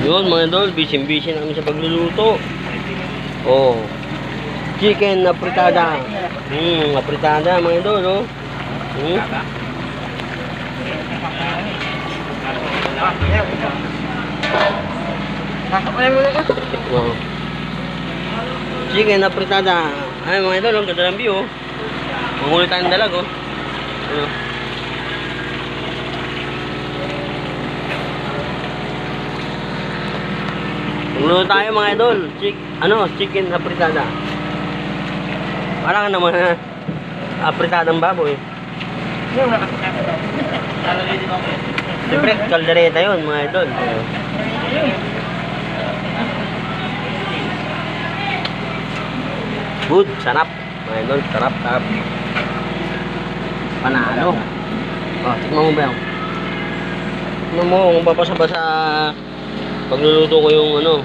Yun mga idol, busy na kami sa pagluluto. Oh. Chicken apritada. Apritada mga idol, oh. Oh. Chicken apritada. Ay mga idol, ang ganda ng view, oh. Mangulit tayong dalag, oh. Ano? Magluto tayo mga idol. Chicken apritada. Parang naman apritadang baboy. Siyempre, kaldereta yun mga idol. Good, sarap. Mga idol, sarap. Panalo. Oh, tikman mo ba yan? Tikman mo kung babasa-basa pagluluto ko yung ano.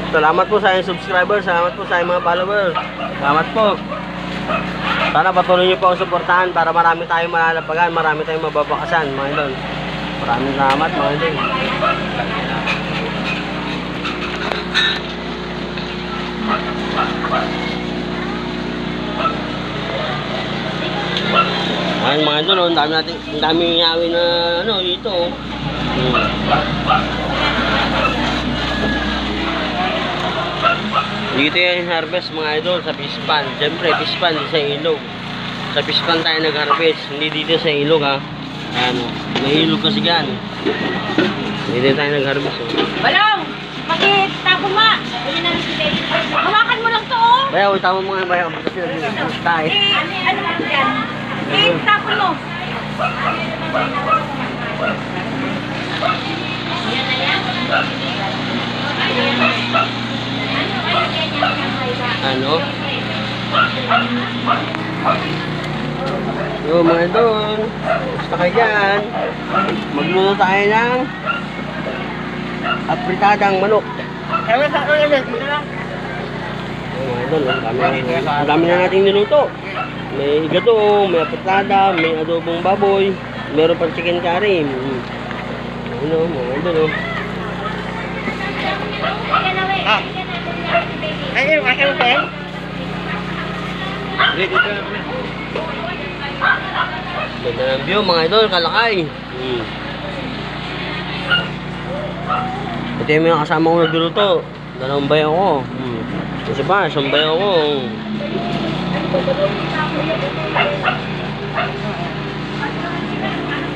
Salamat po sa inyong subscribers, salamat po sa inyong mga followers. Salamat po. Sana patuloy niyo po ang suportahan para marami tayong malalapagan, marami tayong mababakasan mga idol. Maraming salamat mga idol. Ayun mga idol, ang dami ngawin na ano dito. Dito yung harvest mga idol sa fish pond. Siyempre fish pond sa ilog. Sa fish pond tayo nag-harvest, hindi dito sa ilog ha. Ayan, may ilog kasi gan. Dito tayo nag-harvest. Balong! Makitapon mo! Hawakan mo lang to oh! Bayaw, tama mo nga bayaw. Kasi nag-harvest tayo. Ano mo yan? Tapon mo! Yan na yan? Ano? Yo mga idol, basta kayo dyan. Magluto tayo ng apritadang manok. Mga idol, ang dami na nating niluto. May gato, may apritada, may adobong baboy, meron pang chicken curry. Ano, mga idol. Ayun, akin pa eh. Ganda ng view mga idol, kalakay. Ito yung mga kasama ko nagluluto. Dalawang bayaw ko. Kasi pa, isang bayaw ko.